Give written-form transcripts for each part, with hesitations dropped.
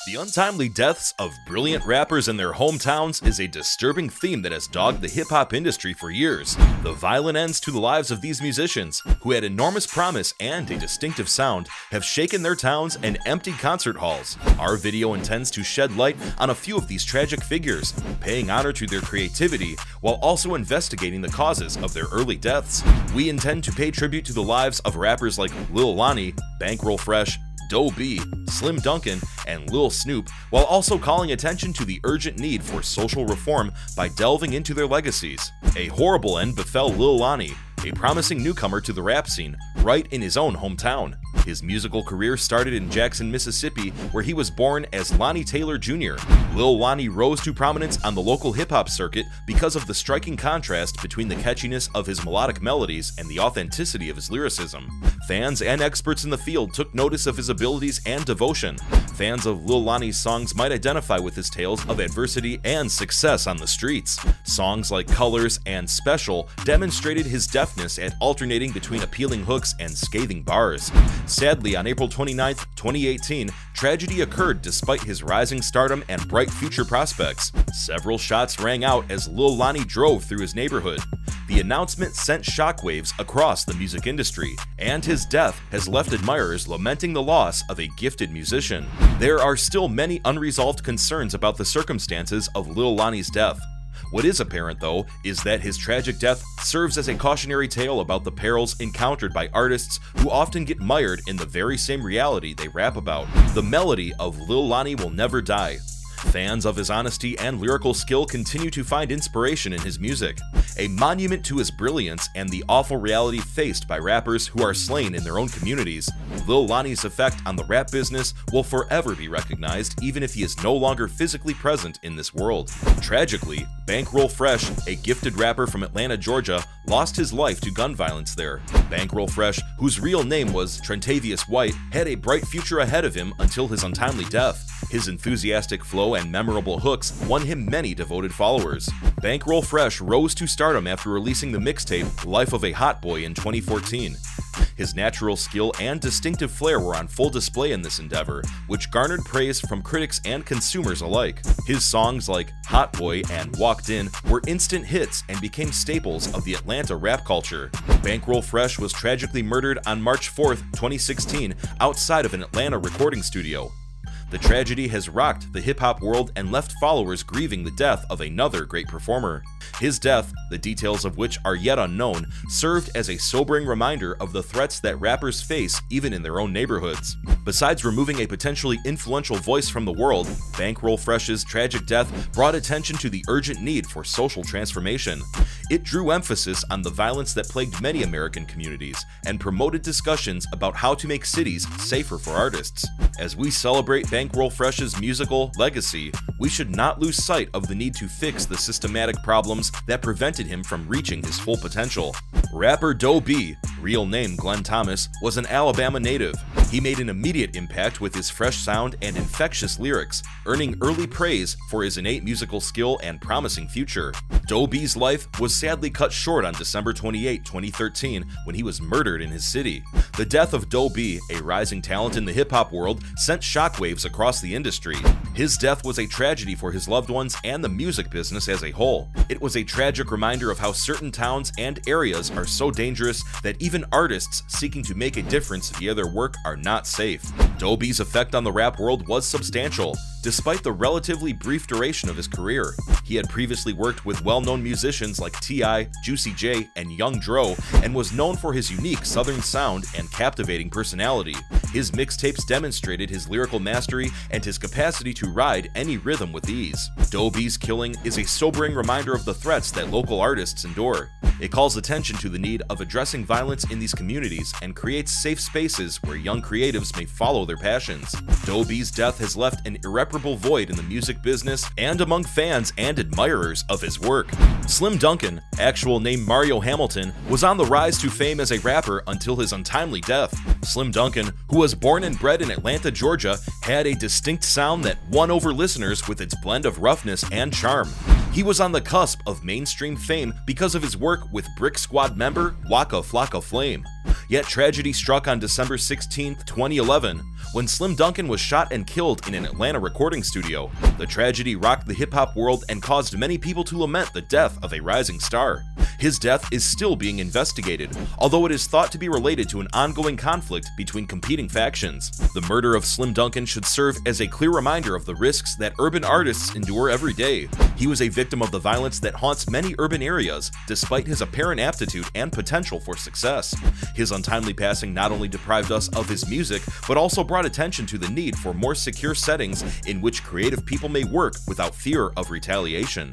The untimely deaths of brilliant rappers in their hometowns is a disturbing theme that has dogged the hip-hop industry for years. The violent ends to the lives of these musicians, who had enormous promise and a distinctive sound, have shaken their towns and emptied concert halls. Our video intends to shed light on a few of these tragic figures, paying honor to their creativity while also investigating the causes of their early deaths. We intend to pay tribute to the lives of rappers like Lil Lonnie, Bankroll Fresh, Doe B, Duncan, and Lil Snupe, while also calling attention to the urgent need for social reform by delving into their legacies. A horrible end befell Lil Lonnie, a promising newcomer to the rap scene, right in his own hometown. His musical career started in Jackson, Mississippi, where he was born as Lonnie Taylor Jr. Lil Lonnie rose to prominence on the local hip-hop circuit because of the striking contrast between the catchiness of his melodic melodies and the authenticity of his lyricism. Fans and experts in the field took notice of his abilities and devotion. Fans of Lil Lonnie's songs might identify with his tales of adversity and success on the streets. Songs like Colors and Special demonstrated his deftness at alternating between appealing hooks and scathing bars. Sadly, on April 29, 2018, tragedy occurred despite his rising stardom and bright future prospects. Several shots rang out as Lil Lonnie drove through his neighborhood. The announcement sent shockwaves across the music industry, and his death has left admirers lamenting the loss of a gifted musician. There are still many unresolved concerns about the circumstances of Lil Lonnie's death. What is apparent, though, is that his tragic death serves as a cautionary tale about the perils encountered by artists who often get mired in the very same reality they rap about. The melody of Lil Lonnie will never die. Fans of his honesty and lyrical skill continue to find inspiration in his music, a monument to his brilliance and the awful reality faced by rappers who are slain in their own communities. Lil Lonnie's effect on the rap business will forever be recognized, even if he is no longer physically present in this world. Tragically, Bankroll Fresh, a gifted rapper from Atlanta, Georgia, lost his life to gun violence there. Bankroll Fresh, whose real name was Trentavious White, had a bright future ahead of him until his untimely death. His enthusiastic flow and memorable hooks won him many devoted followers. Bankroll Fresh rose to stardom after releasing the mixtape Life of a Hot Boy in 2014. His natural skill and distinctive flair were on full display in this endeavor, which garnered praise from critics and consumers alike. His songs like Hot Boy and Walked In were instant hits and became staples of the Atlanta rap culture. Bankroll Fresh was tragically murdered on March 4, 2016, outside of an Atlanta recording studio. The tragedy has rocked the hip-hop world and left followers grieving the death of another great performer. His death, the details of which are yet unknown, served as a sobering reminder of the threats that rappers face even in their own neighborhoods. Besides removing a potentially influential voice from the world, Bankroll Fresh's tragic death brought attention to the urgent need for social transformation. It drew emphasis on the violence that plagued many American communities and promoted discussions about how to make cities safer for artists. As we celebrate Bankroll Fresh's musical legacy, we should not lose sight of the need to fix the systematic problems that prevented him from reaching his full potential. Rapper Doe B, real name Glenn Thomas, was an Alabama native. He made an immediate impact with his fresh sound and infectious lyrics, earning early praise for his innate musical skill and promising future. Doe B's life was sadly cut short on December 28, 2013, when he was murdered in his city. The death of Doe B, a rising talent in the hip-hop world, sent shockwaves across the industry. His death was a tragedy for his loved ones and the music business as a whole. It was a tragic reminder of how certain towns and areas are so dangerous that even artists seeking to make a difference via their work are not safe. Doe B's effect on the rap world was substantial, despite the relatively brief duration of his career. He had previously worked with well-known musicians like T.I., Juicy J, and Young Dro, and was known for his unique southern sound and captivating personality. His mixtapes demonstrated his lyrical mastery and his capacity to ride any rhythm with ease. Doe B's killing is a sobering reminder of the threats that local artists endure. It calls attention to the need of addressing violence in these communities and creates safe spaces where young creatives may follow their passions. Doe B's death has left an irreparable void in the music business and among fans and admirers of his work. Duncan, actual name Mario Hamilton, was on the rise to fame as a rapper until his untimely death. Duncan, who was born and bred in Atlanta, Georgia, had a distinct sound that won over listeners with its blend of roughness and charm. He was on the cusp of mainstream fame because of his work with Brick Squad member Waka Flocka Flame. Yet tragedy struck on December 16, 2011, when Slim Duncan was shot and killed in an Atlanta recording studio. The tragedy rocked the hip-hop world and caused many people to lament the death of a rising star. His death is still being investigated, although it is thought to be related to an ongoing conflict between competing factions. The murder of Slim Duncan should serve as a clear reminder of the risks that urban artists endure every day. He was a victim of the violence that haunts many urban areas, despite his apparent aptitude and potential for success. His untimely passing not only deprived us of his music, but also brought attention to the need for more secure settings in which creative people may work without fear of retaliation.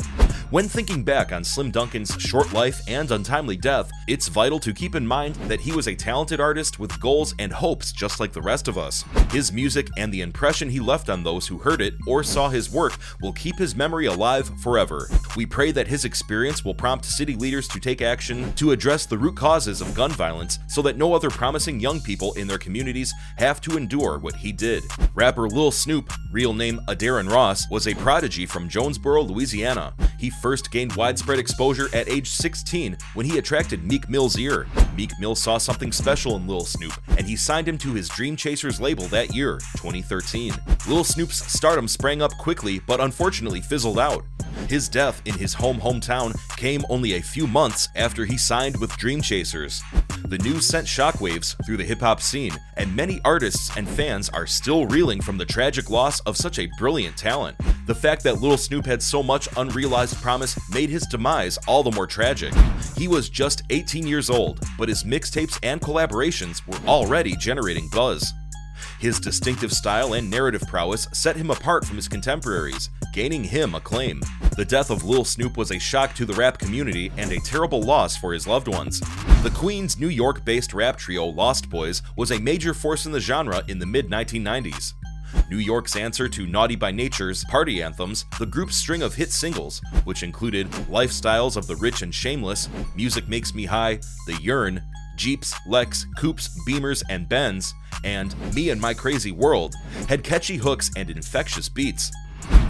When thinking back on Slim Duncan's short life and untimely death, it's vital to keep in mind that he was a talented artist with goals and hopes just like the rest of us. His music and the impression he left on those who heard it or saw his work will keep his memory alive forever. We pray that his experience will prompt city leaders to take action to address the root causes of gun violence so that no other promising young people in their communities have to endure what he did. Rapper Lil Snupe, real name Adaron Ross, was a prodigy from Jonesboro, Louisiana. He first gained widespread exposure at age 16 when he attracted Meek Mill's ear. Meek Mill saw something special in Lil Snupe, and he signed him to his Dream Chasers label that year, 2013. Lil Snupe's stardom sprang up quickly, but unfortunately fizzled out. His death in his hometown came only a few months after he signed with Dream Chasers. The news sent shockwaves through the hip-hop scene, and many artists and fans are still reeling from the tragic loss of such a brilliant talent. The fact that Lil Snupe had so much unrealized promise made his demise all the more tragic. He was just 18 years old, but his mixtapes and collaborations were already generating buzz. His distinctive style and narrative prowess set him apart from his contemporaries, gaining him acclaim. The death of Lil Snupe was a shock to the rap community and a terrible loss for his loved ones. The Queens, New York-based rap trio Lost Boys was a major force in the genre in the mid-1990s. New York's answer to Naughty by Nature's party anthems, the group's string of hit singles, which included Lifestyles of the Rich and Shameless, Music Makes Me High, The Yearn, Jeeps, Lex, Coupes, Beamers, and Benz, and Me and My Crazy World, had catchy hooks and infectious beats.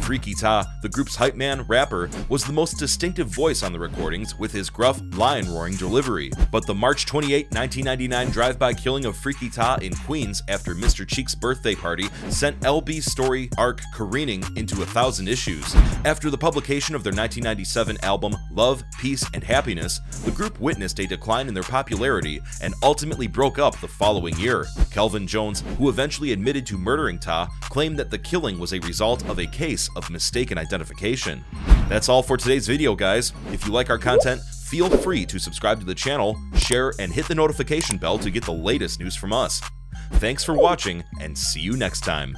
Freaky Ta, the group's hype man rapper, was the most distinctive voice on the recordings with his gruff, lion-roaring delivery. But the March 28, 1999 drive-by killing of Freaky Ta in Queens after Mr. Cheek's birthday party sent LB's story arc careening into 1,000 issues. After the publication of their 1997 album Love, Peace, and Happiness, the group witnessed a decline in their popularity and ultimately broke up the following year. Kelvin Jones, who eventually admitted to murdering Ta, claimed that the killing was a result of a case of mistaken identification. That's all for today's video, guys. If you like our content, feel free to subscribe to the channel, share, and hit the notification bell to get the latest news from us. Thanks for watching, and see you next time.